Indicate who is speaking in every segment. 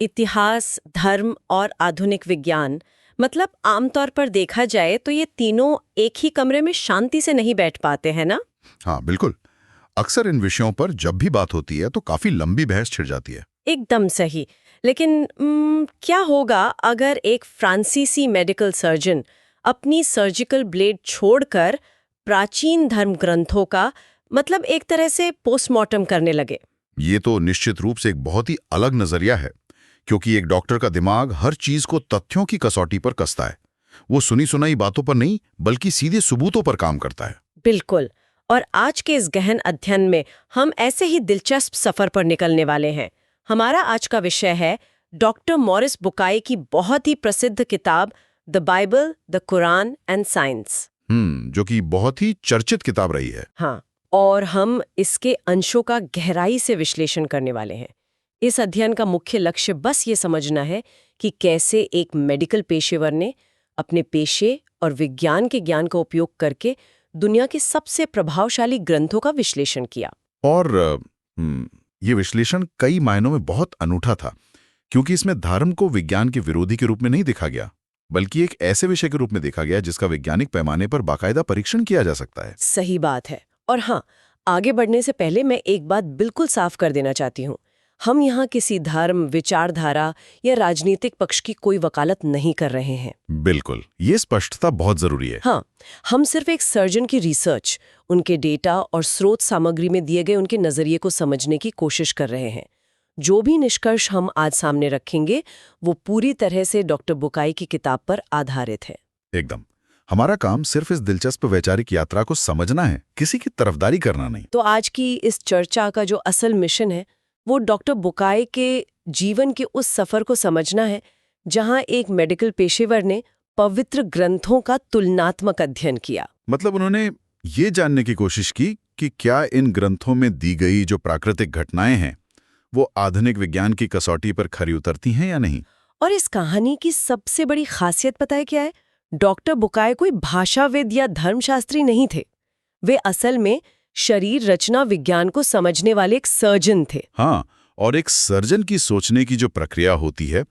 Speaker 1: इतिहास, धर्म और आधुनिक विज्ञान, मतलब आमतौर पर देखा जाए तो ये तीनों एक ही कमरे में शांति से नहीं बैठ पाते हैं ना।
Speaker 2: हाँ बिल्कुल। अक्सर इन विषयों पर जब भी बात होती है तो काफी लंबी बहस छिड़ जाती है।
Speaker 1: एकदम सही। लेकिन क्या होगा अगर एक फ्रांसीसी मेडिकल सर्जन अपनी सर्जिकल ब्लेड छोड़कर प्राचीन धर्म ग्रंथों का, मतलब एक तरह से पोस्टमार्टम करने लगे?
Speaker 2: ये तो निश्चित रूप से एक बहुत ही अलग नजरिया है, क्योंकि एक डॉक्टर का दिमाग हर चीज को तथ्यों की कसौटी पर कसता है। वो सुनी सुनाई बातों पर नहीं, बल्कि सीधे सबूतों पर काम करता है।
Speaker 1: बिल्कुल। और आज के इस गहन अध्ययन में हम ऐसे ही दिलचस्प सफर पर निकलने वाले हैं। हमारा आज का विषय है डॉक्टर मॉरिस बुकाई की बहुत ही प्रसिद्ध किताब the Bible, the Quran and science.
Speaker 2: जो कि बहुत ही चर्चित किताब रही है।
Speaker 1: हाँ, और हम इसके अंशों का गहराई से विश्लेषण करने वाले हैं। इस अध्ययन का मुख्य लक्ष्य बस ये समझना है कि कैसे एक मेडिकल पेशेवर ने अपने पेशे और विज्ञान के ज्ञान का उपयोग करके दुनिया के सबसे प्रभावशाली ग्रंथों का विश्लेषण किया।
Speaker 2: और ये विश्लेषण कई मायनों में बहुत अनूठा था, क्योंकि इसमें धर्म को विज्ञान के विरोधी के रूप में नहीं देखा गया, बल्कि एक ऐसे विषय के रूप में देखा गया जिसका वैज्ञानिक पैमाने पर बाकायदा परीक्षण किया जा सकता है।
Speaker 1: सही बात है। और हाँ, आगे बढ़ने से पहले मैं एक बात बिल्कुल साफ कर देना चाहती हूँ। हम यहाँ किसी धर्म, विचारधारा या राजनीतिक पक्ष की कोई वकालत नहीं कर रहे हैं।
Speaker 2: बिल्कुल, ये स्पष्टता बहुत जरूरी है।
Speaker 1: हाँ, हम सिर्फ एक सर्जन की रिसर्च, उनके डेटा और स्रोत सामग्री में दिए गए उनके नजरिए को समझने की कोशिश कर रहे हैं। जो भी निष्कर्ष हम आज सामने रखेंगे वो पूरी तरह से डॉक्टर बुकाई की किताब पर आधारित है।
Speaker 2: एकदम। हमारा काम सिर्फ इस दिलचस्प वैचारिक यात्रा को समझना है, किसी की तरफदारी करना नहीं।
Speaker 1: तो आज की इस चर्चा का जो असल मिशन है वो डॉक्टर बुकाई के जीवन के उस सफर को समझना है जहां एक मेडिकल पेशेवर ने पवित्र ग्रंथों का तुलनात्मक अध्ययन किया।
Speaker 2: मतलब उन्होंने ये जानने की कोशिश की कि क्या इन ग्रंथों में दी गई जो प्राकृतिक घटनाएं हैं वो आधुनिक विज्ञान की कसौटी पर खरी उतरती हैं या नहीं।
Speaker 1: और इस कहानी की सबसे बड़ी खासियत पता है क्या है? डॉक्टर बुकाई कोई भाषाविद या धर्मशास्त्री नहीं थे। वे असल में शरीर रचना विज्ञान को समझने वाले एक सर्जन थे।
Speaker 2: हाँ, और एक सर्जन की सोचने की जो प्रक्रिया होती है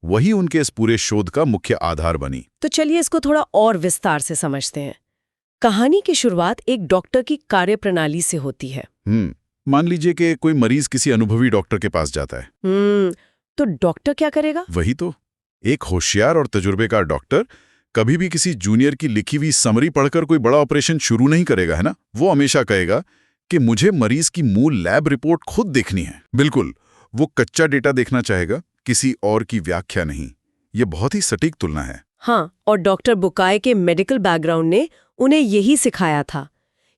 Speaker 2: वही उनके इस पूरे शोध का मुख्य आधार बनी।
Speaker 1: तो चलिए इसको थोड़ा और विस्तार से समझते हैं। कहानी की शुरुआत एक डॉक्टर की कार्यप्रणाली से होती है।
Speaker 2: मान लीजिए कि कोई मरीज किसी अनुभवी डॉक्टर के पास जाता है।
Speaker 1: तो डॉक्टर क्या करेगा?
Speaker 2: वही तो, एक होशियार और तजुर्बेकार डॉक्टर कभी भी किसी जूनियर की लिखी हुई समरी पढ़कर कोई बड़ा ऑपरेशन शुरू नहीं करेगा, है ना। वो हमेशा कहेगा कि मुझे मरीज की मूल लैब रिपोर्ट खुद देखनी है। बिल्कुल, वो कच्चा डेटा देखना चाहेगा, किसी और की व्याख्या नहीं। ये बहुत ही सटीक तुलना है।
Speaker 1: हाँ, और डॉक्टर बुकाई के मेडिकल बैकग्राउंड ने उन्हें यही सिखाया था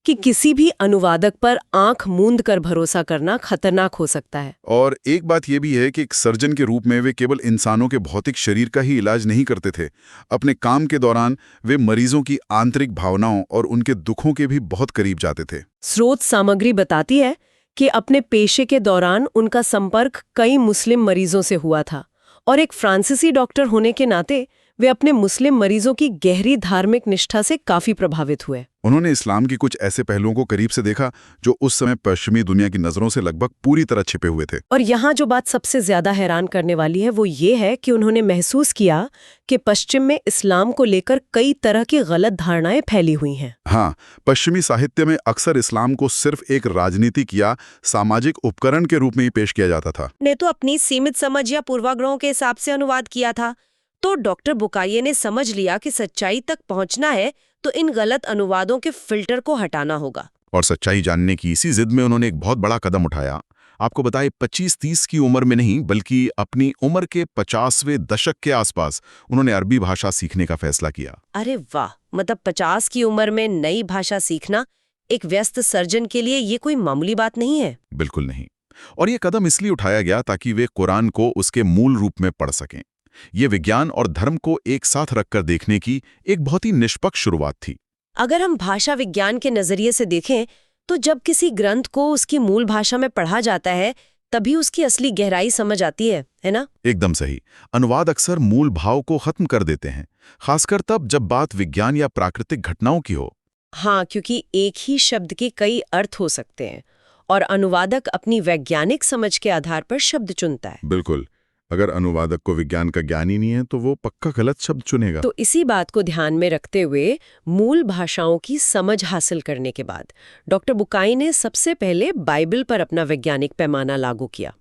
Speaker 1: कि किसी भी अनुवादक पर आंख मूंद कर भरोसा करना खतरनाक हो सकता है।
Speaker 2: और एक बात यह भी है कि एक सर्जन के रूप में वे केवल इंसानों के भौतिक शरीर का ही इलाज नहीं करते थे। अपने काम के दौरान वे मरीजों की आंतरिक भावनाओं और उनके दुखों के भी बहुत करीब जाते थे।
Speaker 1: स्रोत सामग्री बताती है कि अपने पेशे के दौरान उनका संपर्क कई मुस्लिम मरीजों से हुआ था, और एक फ्रांसीसी डॉक्टर होने के नाते वे अपने मुस्लिम मरीजों की गहरी धार्मिक निष्ठा से काफी प्रभावित हुए।
Speaker 2: उन्होंने इस्लाम की कुछ ऐसे पहलुओं को करीब से देखा जो उस समय पश्चिमी दुनिया की नजरों से लगभग पूरी तरह छिपे हुए थे।
Speaker 1: और यहाँ जो बात सबसे ज्यादा हैरान करने वाली है वो ये है कि उन्होंने महसूस किया कि पश्चिम में इस्लाम को लेकर कई तरह की गलत धारणाएं फैली हुई हैं।
Speaker 2: हाँ, पश्चिमी साहित्य में अक्सर इस्लाम को सिर्फ एक राजनीतिक या सामाजिक उपकरण के रूप में ही पेश किया जाता था।
Speaker 1: ने तो अपनी सीमित समझ या पूर्वाग्रहों के हिसाब से अनुवाद किया था। तो डॉक्टर बुकाई ने समझ लिया कि सच्चाई तक पहुंचना है तो इन गलत अनुवादों के फिल्टर को हटाना होगा।
Speaker 2: और सच्चाई जानने की इसी जिद में उन्होंने एक बहुत बड़ा कदम उठाया। आपको बताए 25-30 की उम्र में नहीं, बल्कि अपनी उम्र के 50वें दशक के आसपास उन्होंने अरबी भाषा सीखने का फैसला किया।
Speaker 1: अरे वाह, मतलब 50 की उम्र में नई भाषा सीखना एक व्यस्त सर्जन के लिए ये कोई मामूली बात नहीं है।
Speaker 2: बिल्कुल नहीं। और ये कदम इसलिए उठाया गया ताकि वे कुरान को उसके मूल रूप में पढ़ सकें। ये विज्ञान और धर्म को एक साथ रखकर देखने की एक बहुत ही निष्पक्ष शुरुआत थी।
Speaker 1: अगर हम भाषा विज्ञान के नजरिए से देखें तो जब किसी ग्रंथ को उसकी मूल भाषा में पढ़ा जाता है तभी उसकी असली गहराई समझ आती है ना?
Speaker 2: एकदम सही। अनुवाद अक्सर मूल भाव को खत्म कर देते हैं, खासकर तब जब बात विज्ञान या प्राकृतिक घटनाओं की हो।
Speaker 1: हाँ, क्योंकि एक ही शब्द के कई अर्थ हो सकते हैं और अनुवादक अपनी वैज्ञानिक समझ के आधार पर शब्द चुनता है।
Speaker 2: बिल्कुल। अगर अनुवादक को विज्ञान का ज्ञान ही नहीं है तो वो पक्का गलत शब्द चुनेगा।
Speaker 1: तो इसी बात को ध्यान में रखते हुए मूल भाषाओं की समझ हासिल करने के बाद डॉक्टर बुकाई ने सबसे पहले बाइबल पर अपना वैज्ञानिक पैमाना लागू किया।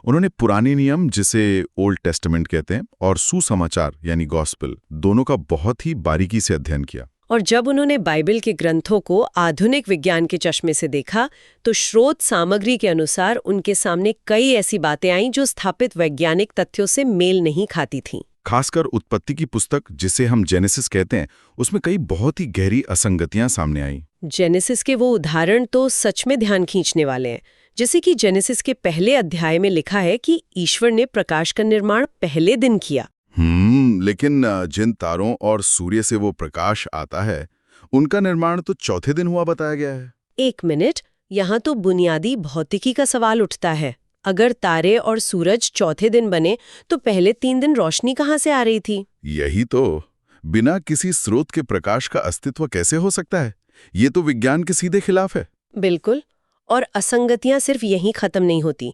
Speaker 2: उन्होंने पुराने नियम, जिसे ओल्ड टेस्टामेंट कहते हैं, और सुसमाचार यानी गॉस्पेल, दोनों का बहुत ही बारीकी से अध्ययन किया।
Speaker 1: और जब उन्होंने बाइबल के ग्रंथों को आधुनिक विज्ञान के चश्मे से देखा तो स्रोत सामग्री के अनुसार उनके सामने कई ऐसी बातें आईं जो स्थापित वैज्ञानिक तथ्यों से मेल नहीं खाती थीं।
Speaker 2: खासकर उत्पत्ति की पुस्तक, जिसे हम जेनेसिस कहते हैं, उसमें कई बहुत ही गहरी असंगतियां सामने आईं।
Speaker 1: जेनेसिस के वो उदाहरण तो सच में ध्यान खींचने वाले हैं। जैसे कि जेनेसिस के पहले अध्याय में लिखा है कि ईश्वर ने प्रकाश का निर्माण पहले दिन किया।
Speaker 2: लेकिन जिन तारों और सूर्य से वो प्रकाश आता है, उनका निर्माण तो चौथे दिन हुआ बताया गया है।
Speaker 1: एक मिनट, यहाँ तो बुनियादी भौतिकी का सवाल उठता है। अगर तारे और सूरज चौथे दिन बने तो पहले 3 दिन रोशनी कहाँ से आ रही थी?
Speaker 2: यही तो, बिना किसी स्रोत के प्रकाश का अस्तित्व कैसे हो सकता है? ये तो विज्ञान के सीधे खिलाफ है।
Speaker 1: बिल्कुल। और असंगतियां सिर्फ यहीं खत्म नहीं होती।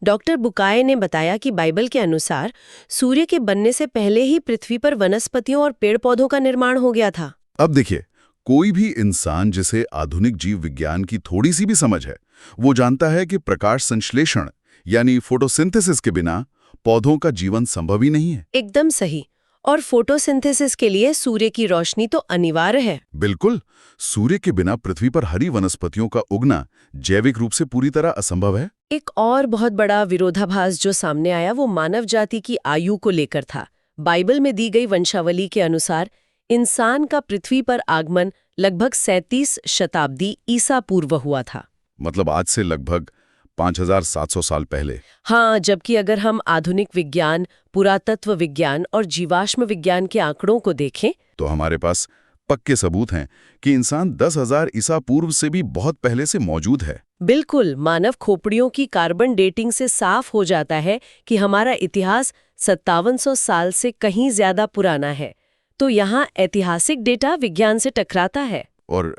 Speaker 1: डॉक्टर बुकाये ने बताया कि बाइबल के अनुसार सूर्य के बनने से पहले ही पृथ्वी पर वनस्पतियों और पेड़ पौधों का निर्माण हो गया था।
Speaker 2: अब देखिए, कोई भी इंसान जिसे आधुनिक जीव विज्ञान की थोड़ी सी भी समझ है, वो जानता है कि प्रकाश संश्लेषण यानी फोटोसिंथेसिस के बिना पौधों का जीवन संभव ही नहीं है।
Speaker 1: एकदम सही। और फोटोसिंथेसिस के लिए सूर्य की रोशनी तो अनिवार्य है।
Speaker 2: बिल्कुल, सूर्य के बिना पृथ्वी पर हरी वनस्पतियों का उगना जैविक रूप से पूरी तरह असंभव है।
Speaker 1: एक और बहुत बड़ा विरोधाभास जो सामने आया वो मानव जाति की आयु को लेकर था। बाइबल में दी गई वंशावली के अनुसार इंसान का पृथ्वी पर आगमन लगभग 37 शताब्दी ईसा पूर्व हुआ था।
Speaker 2: मतलब आज से लगभग 5700 साल पहले।
Speaker 1: हाँ, जबकि अगर हम आधुनिक विज्ञान, पुरातत्व विज्ञान और जीवाश्म विज्ञान के आंकड़ों को देखें
Speaker 2: तो हमारे पास पक्के सबूत हैं कि इंसान 10,000 ईसा पूर्व से भी बहुत पहले से मौजूद है।
Speaker 1: बिल्कुल, मानव खोपड़ियों की कार्बन डेटिंग से साफ हो जाता है कि हमारा इतिहास 5700 साल से कहीं ज्यादा पुराना है। तो यहाँ ऐतिहासिक डेटा विज्ञान से टकराता है।
Speaker 2: और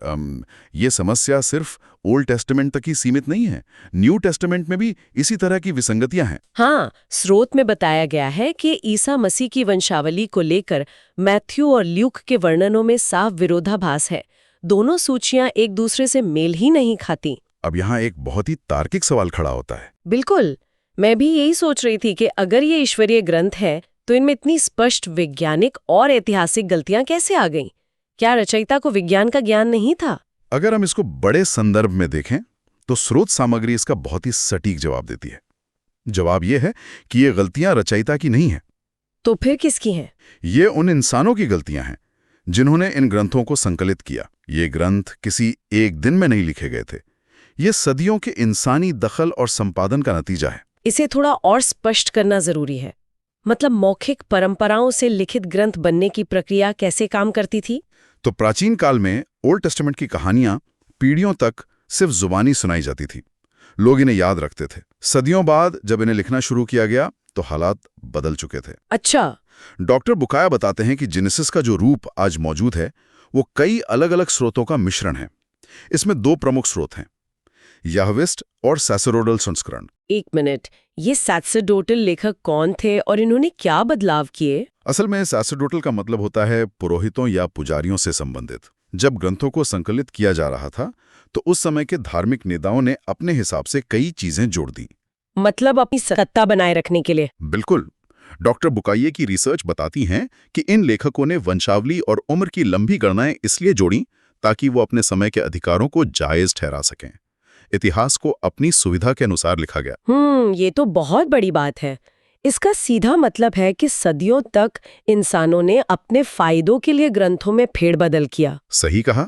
Speaker 2: ये समस्या सिर्फ ओल्ड टेस्टामेंट तक ही सीमित नहीं है। न्यू टेस्टामेंट में भी इसी तरह की विसंगतियां हैं।
Speaker 1: हाँ, स्रोत में बताया गया है कि ईसा मसीह की वंशावली को लेकर मैथ्यू और ल्यूक के वर्णनों में साफ विरोधाभास है। दोनों सूचियां एक दूसरे से मेल ही नहीं खाती।
Speaker 2: अब यहाँ एक बहुत ही तार्किक सवाल खड़ा होता है।
Speaker 1: बिल्कुल, मैं भी यही सोच रही थी कि अगर ये ईश्वरीय ग्रंथ है तो इनमें इतनी स्पष्ट वैज्ञानिक और ऐतिहासिक गलतियां कैसे आ गईं? क्या रचयिता को विज्ञान का ज्ञान नहीं था?
Speaker 2: अगर हम इसको बड़े संदर्भ में देखें तो स्रोत सामग्री इसका बहुत ही सटीक जवाब देती है। जवाब यह है कि ये गलतियां रचयिता की नहीं हैं।
Speaker 1: तो फिर किसकी हैं?
Speaker 2: ये उन इंसानों की गलतियां हैं जिन्होंने इन ग्रंथों को संकलित किया। ये ग्रंथ किसी एक दिन में नहीं लिखे गए थे। ये सदियों के इंसानी दखल और संपादन का नतीजा है।
Speaker 1: इसे थोड़ा और स्पष्ट करना जरूरी है। मतलब मौखिक परंपराओं से लिखित ग्रंथ बनने की प्रक्रिया कैसे काम करती थी?
Speaker 2: तो प्राचीन काल में ओल्ड टेस्टामेंट की कहानियां पीढ़ियों तक सिर्फ जुबानी सुनाई जाती थी। लोग इन्हें याद रखते थे। सदियों बाद जब इन्हें लिखना शुरू किया गया तो हालात बदल चुके थे।
Speaker 1: अच्छा।
Speaker 2: डॉक्टर बुकाया बताते हैं कि जेनेसिस का जो रूप आज मौजूद है वो कई अलग अलग स्रोतों का मिश्रण है। इसमें 2 प्रमुख स्रोत हैं, याहविस्ट और सैसरोडल संस्करण।
Speaker 1: एक मिनट, ये सैसरडोटल लेखक कौन थे और इन्होंने क्या बदलाव किए?
Speaker 2: असल में सैसरडोटल का मतलब होता है पुरोहितों या पुजारियों से संबंधित। जब ग्रंथों को संकलित किया जा रहा था तो उस समय के धार्मिक नेताओं ने अपने हिसाब से कई चीजें जोड़ दी।
Speaker 1: मतलब अपनी सत्ता बनाए रखने के लिए?
Speaker 2: बिल्कुल। डॉक्टर बुकाये की रिसर्च बताती हैं कि इन लेखकों ने वंशावली और उम्र की लंबी गणनाएं इसलिए जोड़ी ताकि वो अपने समय के अधिकारों को जायज ठहरा सकें। इतिहास को अपनी सुविधा के अनुसार लिखा गया।
Speaker 1: ये तो बहुत बड़ी बात है। इसका सीधा मतलब है कि सदियों तक इंसानों ने अपने फायदों के लिए ग्रंथों में फेरबदल किया।
Speaker 2: सही कहा।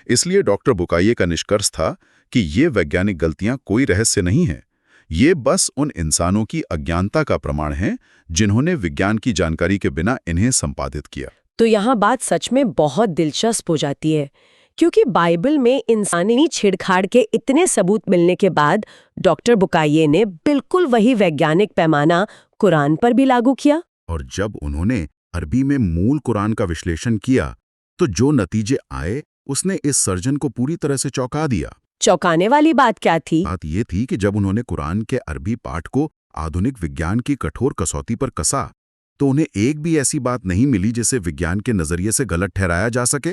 Speaker 2: इसलिए डॉक्टर बुकाये का निष्कर्ष था कि ये वैज्ञानिक गलतियां कोई रहस्य नहीं है। ये बस उन इंसानों की अज्ञानता का प्रमाण है जिन्होंने विज्ञान की जानकारी के बिना इन्हें संपादित किया।
Speaker 1: तो यहाँ बात सच में बहुत दिलचस्प हो जाती है, क्योंकि बाइबल में इंसानी छेड़छाड़ के इतने सबूत मिलने के बाद डॉक्टर बुकाये ने बिल्कुल वही वैज्ञानिक पैमाना कुरान पर भी लागू किया।
Speaker 2: और जब उन्होंने अरबी में मूल कुरान का विश्लेषण किया तो जो नतीजे आए उसने इस सर्जन को पूरी तरह से चौंका दिया।
Speaker 1: चौंकाने वाली बात क्या थी?
Speaker 2: बात ये थी कि जब उन्होंने कुरान के अरबी पाठ को आधुनिक विज्ञान की कठोर कसौटी पर कसा तो उन्हें एक भी ऐसी बात नहीं मिली जिसे विज्ञान के नजरिए से गलत ठहराया जा सके।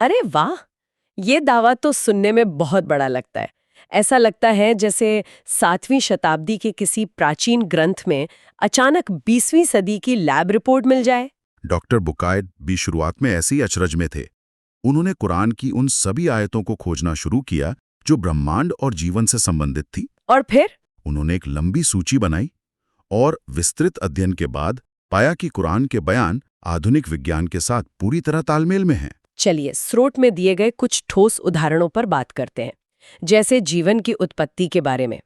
Speaker 1: अरे वाह, ये दावा तो सुनने में बहुत बड़ा लगता है। ऐसा लगता है जैसे 7वीं शताब्दी के किसी प्राचीन ग्रंथ में अचानक 20वीं सदी की लैब रिपोर्ट मिल जाए।
Speaker 2: डॉक्टर बुकाय भी शुरुआत में ऐसे ही अचरज में थे। उन्होंने कुरान की उन सभी आयतों को खोजना शुरू किया जो ब्रह्मांड और जीवन से संबंधित थी।
Speaker 1: और फिर
Speaker 2: उन्होंने एक लंबी सूची बनाई और विस्तृत अध्ययन के बाद पाया कि कुरान के बयान आधुनिक विज्ञान के साथ पूरी तरह तालमेल में हैं।
Speaker 1: चलिए स्रोत में दिए गए कुछ ठोस उदाहरणों पर बात करते हैं, जैसे जीवन की उत्पत्ति के बारे में।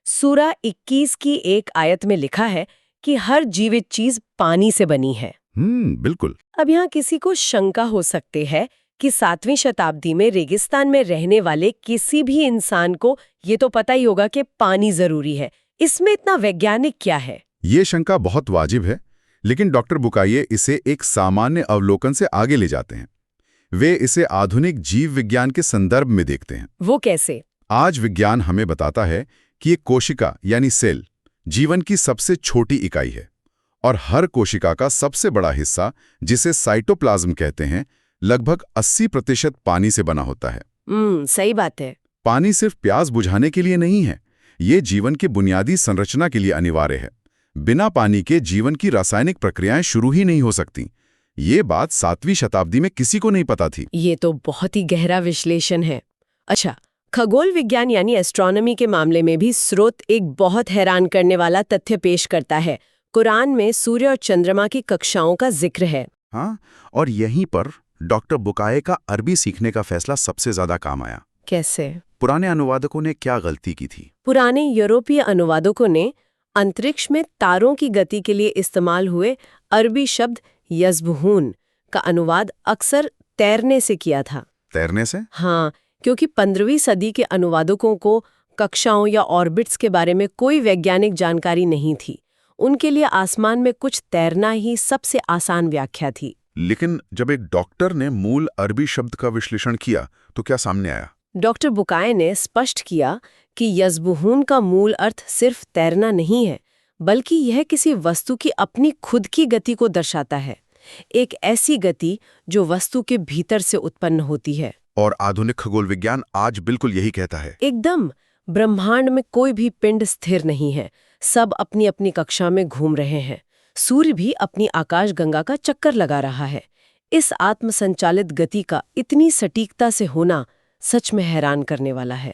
Speaker 1: सूरा 21 की एक आयत में लिखा है कि हर जीवित चीज पानी से बनी है।
Speaker 2: बिल्कुल।
Speaker 1: अब यहाँ किसी को शंका हो सकती है कि 7वीं शताब्दी में रेगिस्तान में रहने वाले किसी भी इंसान को ये तो पता ही होगा कि पानी जरूरी है। इसमें इतना वैज्ञानिक क्या है?
Speaker 2: ये शंका बहुत वाजिब है, लेकिन डॉक्टर बुकाये इसे एक सामान्य अवलोकन से आगे ले जाते हैं। वे इसे आधुनिक जीव विज्ञान के संदर्भ में देखते हैं।
Speaker 1: वो कैसे?
Speaker 2: आज विज्ञान हमें बताता है कि एक कोशिका यानी सेल जीवन की सबसे छोटी इकाई है और हर कोशिका का सबसे बड़ा हिस्सा, जिसे साइटोप्लाज्म कहते हैं, लगभग 80% पानी से बना होता है।
Speaker 1: सही बात है।
Speaker 2: पानी सिर्फ प्यास बुझाने के लिए नहीं है, ये जीवन की बुनियादी संरचना के लिए अनिवार्य है। बिना पानी के जीवन की रासायनिक प्रक्रियाएं शुरू ही नहीं हो सकती। ये बात 7वीं शताब्दी में किसी को नहीं पता थी।
Speaker 1: ये तो बहुत ही गहरा विश्लेषण है। अच्छा, खगोल विज्ञान यानी एस्ट्रोनॉमी के मामले में भी स्रोत एक बहुत हैरान करने वाला तथ्य पेश करता है। कुरान में सूर्य और चंद्रमा की कक्षाओं का जिक्र है।
Speaker 2: हाँ, और यहीं पर डॉक्टर बुकाये का अरबी सीखने का फैसला सबसे ज्यादा काम आया।
Speaker 1: कैसे?
Speaker 2: पुराने अनुवादकों ने क्या गलती की थी?
Speaker 1: पुराने यूरोपीय अनुवादकों ने अंतरिक्ष में तारों की गति के लिए इस्तेमाल हुए अरबी शब्द यज़बहून का अनुवाद अक्सर तैरने से किया था।
Speaker 2: तैरने से?
Speaker 1: हाँ, क्योंकि 15वीं सदी के अनुवादकों को कक्षाओं या ऑर्बिट्स के बारे में कोई वैज्ञानिक जानकारी नहीं थी। उनके लिए आसमान में कुछ तैरना ही सबसे आसान व्याख्या थी।
Speaker 2: लेकिन जब एक डॉक्टर ने मूल अरबी शब्द का विश्लेषण किया तो क्या सामने आया?
Speaker 1: डॉक्टर बुकाये ने स्पष्ट किया कि यज़बहून का मूल अर्थ सिर्फ तैरना नहीं है, बल्कि यह किसी वस्तु की अपनी खुद की गति को दर्शाता है। एक ऐसी गति जो वस्तु के भीतर से उत्पन्न होती है।
Speaker 2: और आधुनिक खगोल विज्ञान आज बिल्कुल यही कहता है।
Speaker 1: एकदम। ब्रह्मांड में कोई भी पिंड स्थिर नहीं है, सब अपनी अपनी कक्षा में घूम रहे हैं। सूर्य भी अपनी आकाशगंगा का चक्कर लगा रहा है। इस आत्मसंचालित गति का इतनी सटीकता से होना सच में हैरान करने वाला है।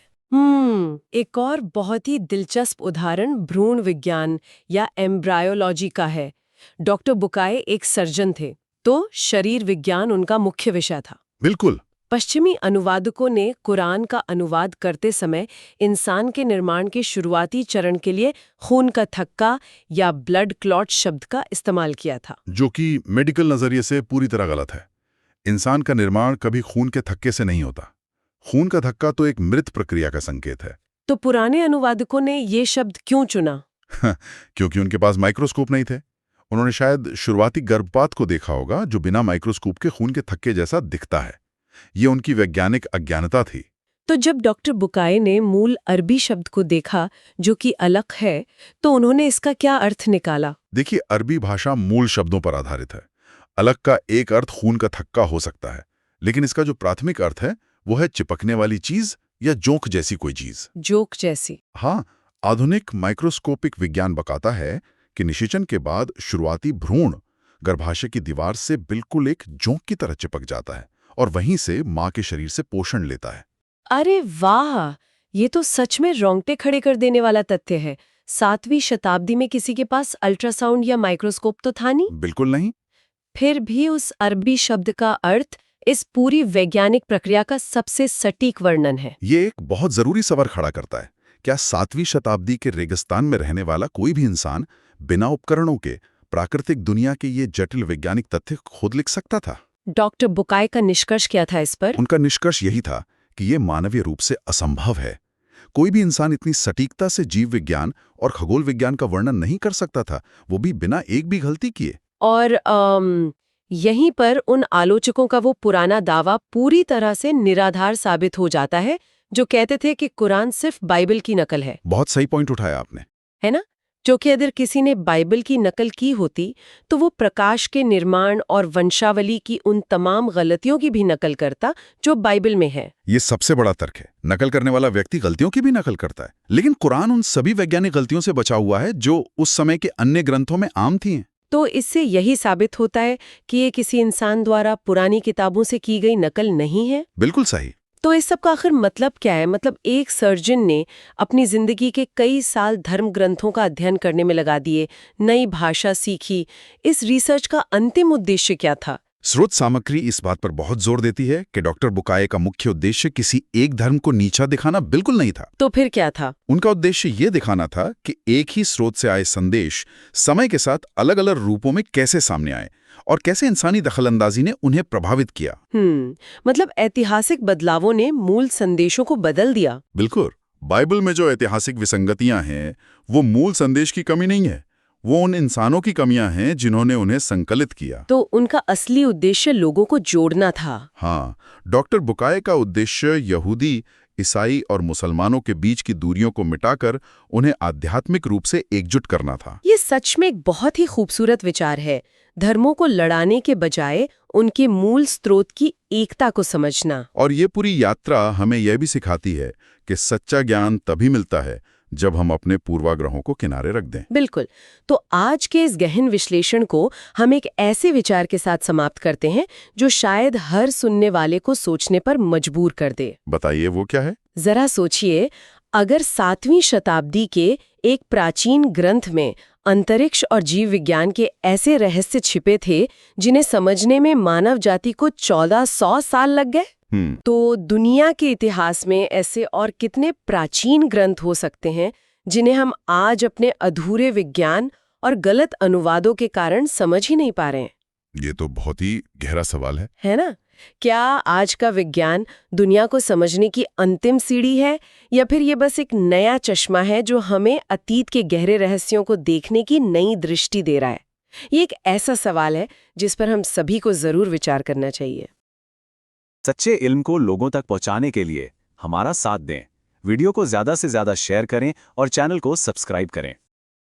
Speaker 1: एक और बहुत ही दिलचस्प उदाहरण भ्रूण विज्ञान या एम्ब्रायोलॉजी का है। डॉक्टर बुकाये एक सर्जन थे, तो शरीर विज्ञान उनका मुख्य विषय था।
Speaker 2: बिल्कुल।
Speaker 1: पश्चिमी अनुवादकों ने कुरान का अनुवाद करते समय इंसान के निर्माण के शुरुआती चरण के लिए खून का थक्का या ब्लड क्लॉट शब्द का इस्तेमाल किया था,
Speaker 2: जो कि मेडिकल नजरिए से पूरी तरह गलत है। इंसान का निर्माण कभी खून के थक्के से नहीं होता। खून का धक्का तो एक मृत प्रक्रिया का संकेत है।
Speaker 1: तो पुराने अनुवादकों ने ये शब्द क्यों चुना?
Speaker 2: क्योंकि उनके पास माइक्रोस्कोप नहीं थे। उन्होंने शायद शुरुआती गर्भपात को देखा होगा, जो बिना माइक्रोस्कोप के खून के थक्के जैसा दिखता है। ये उनकी वैज्ञानिक अज्ञानता थी।
Speaker 1: तो जब डॉक्टर बुकाये ने मूल अरबी शब्द को देखा जो कि अलग है, तो उन्होंने इसका क्या अर्थ निकाला?
Speaker 2: देखिए, अरबी भाषा मूल शब्दों पर आधारित है। अलग का एक अर्थ खून का थक्का हो सकता है, लेकिन इसका जो प्राथमिक अर्थ है वो है चिपकने वाली चीज या जोंक जैसी कोई चीज।
Speaker 1: जोंक जैसी?
Speaker 2: हाँ। आधुनिक माइक्रोस्कोपिक विज्ञान बताता है कि निषेचन के बाद शुरुआती भ्रूण गर्भाशय की दीवार से बिल्कुल एक जोंक की तरह चिपक जाता है और वहीं से मां के शरीर से पोषण लेता है।
Speaker 1: अरे वाह, ये तो सच में रोंगटे खड़े कर देने वाला तथ्य है। 7वीं शताब्दी में किसी के पास अल्ट्रासाउंड या माइक्रोस्कोप तो था नहीं।
Speaker 2: बिल्कुल नहीं।
Speaker 1: फिर भी उस अरबी शब्द का अर्थ इस पूरी वैज्ञानिक प्रक्रिया का सबसे सटीक वर्णन है।
Speaker 2: ये एक बहुत जरूरी सवाल खड़ा करता है। क्या 7वीं शताब्दी के रेगिस्तान में रहने वाला कोई भी इंसान बिना उपकरणों के प्राकृतिक दुनिया के ये जटिल वैज्ञानिक तथ्य खुद लिख सकता था?
Speaker 1: डॉक्टर बुकाये का निष्कर्ष क्या था इस पर?
Speaker 2: उनका निष्कर्ष यही था कि ये मानवीय रूप से असंभव है। कोई भी इंसान इतनी सटीकता से जीव विज्ञान और खगोल विज्ञान का वर्णन नहीं कर सकता था, वो भी बिना एक भी गलती किए।
Speaker 1: और यहीं पर उन आलोचकों का वो पुराना दावा पूरी तरह से निराधार साबित हो जाता है, जो कहते थे कि कुरान सिर्फ बाइबल की नकल है।
Speaker 2: बहुत सही पॉइंट उठाया आपने।
Speaker 1: है ना? जो कि अगर किसी ने बाइबल की नकल की होती तो वो प्रकाश के निर्माण और वंशावली की उन तमाम गलतियों की भी नकल करता जो बाइबल में है।
Speaker 2: ये सबसे बड़ा तर्क है। नकल करने वाला व्यक्ति गलतियों की भी नकल करता है, लेकिन कुरान उन सभी वैज्ञानिक गलतियों से बचा हुआ है जो उस समय के अन्य ग्रंथों में आम थी।
Speaker 1: तो इससे यही साबित होता है कि ये किसी इंसान द्वारा पुरानी किताबों से की गई नकल नहीं है।
Speaker 2: बिल्कुल सही।
Speaker 1: तो इस सब का आखिर मतलब क्या है? मतलब एक सर्जन ने अपनी जिंदगी के कई साल धर्म ग्रंथों का अध्ययन करने में लगा दिए, नई भाषा सीखी। इस रिसर्च का अंतिम उद्देश्य क्या था?
Speaker 2: स्रोत सामग्री इस बात पर बहुत जोर देती है कि डॉक्टर बुकाये का मुख्य उद्देश्य किसी एक धर्म को नीचा दिखाना बिल्कुल नहीं था।
Speaker 1: तो फिर क्या था?
Speaker 2: उनका उद्देश्य ये दिखाना था कि एक ही स्रोत से आए संदेश समय के साथ अलग-अलग रूपों में कैसे सामने आए और कैसे इंसानी दखलंदाजी ने उन्हें प्रभावित किया।
Speaker 1: मतलब ऐतिहासिक बदलावों ने मूल संदेशों को बदल दिया।
Speaker 2: बिल्कुल। बाइबल में जो ऐतिहासिक विसंगतियां हैं, वो मूल संदेश की कमी नहीं है, वो उन इंसानों की कमियां हैं जिन्होंने उन्हें संकलित किया।
Speaker 1: तो उनका असली उद्देश्य लोगों को जोड़ना था।
Speaker 2: हाँ, डॉक्टर बुकाये का उद्देश्य यहूदी, ईसाई और मुसलमानों के बीच की दूरियों को मिटाकर उन्हें आध्यात्मिक रूप से एकजुट करना था।
Speaker 1: ये सच में एक बहुत ही खूबसूरत विचार है। धर्मों को लड़ाने के बजाय उनके मूल स्रोत की एकता को समझना।
Speaker 2: और ये पूरी यात्रा हमें यह भी सिखाती है कि सच्चा ज्ञान तभी मिलता है जब हम अपने पूर्वाग्रहों को किनारे रख दें।
Speaker 1: बिल्कुल। तो आज के इस गहन विश्लेषण को हम एक ऐसे विचार के साथ समाप्त करते हैं जो शायद हर सुनने वाले को सोचने पर मजबूर कर दे।
Speaker 2: बताइए वो क्या है?
Speaker 1: जरा सोचिए, अगर 7वीं शताब्दी के एक प्राचीन ग्रंथ में अंतरिक्ष और जीव विज्ञान के ऐसे रहस्य छिपे थे जिन्हें समझने में मानव जाति को 1400 साल लग गए, तो दुनिया के इतिहास में ऐसे और कितने प्राचीन ग्रंथ हो सकते हैं जिन्हें हम आज अपने अधूरे विज्ञान और गलत अनुवादों के कारण समझ ही नहीं पा रहे हैं।
Speaker 2: ये तो बहुत ही गहरा सवाल है
Speaker 1: ना? क्या आज का विज्ञान दुनिया को समझने की अंतिम सीढ़ी है, या फिर ये बस एक नया चश्मा है जो हमें अतीत के गहरे रहस्यों को देखने की नई दृष्टि दे रहा है? ये एक ऐसा सवाल है जिस पर हम सभी को जरूर विचार करना चाहिए।
Speaker 3: सच्चे इल्म को लोगों तक पहुंचाने के लिए हमारा साथ दें, वीडियो को ज्यादा से ज्यादा शेयर करें और चैनल को सब्सक्राइब करें।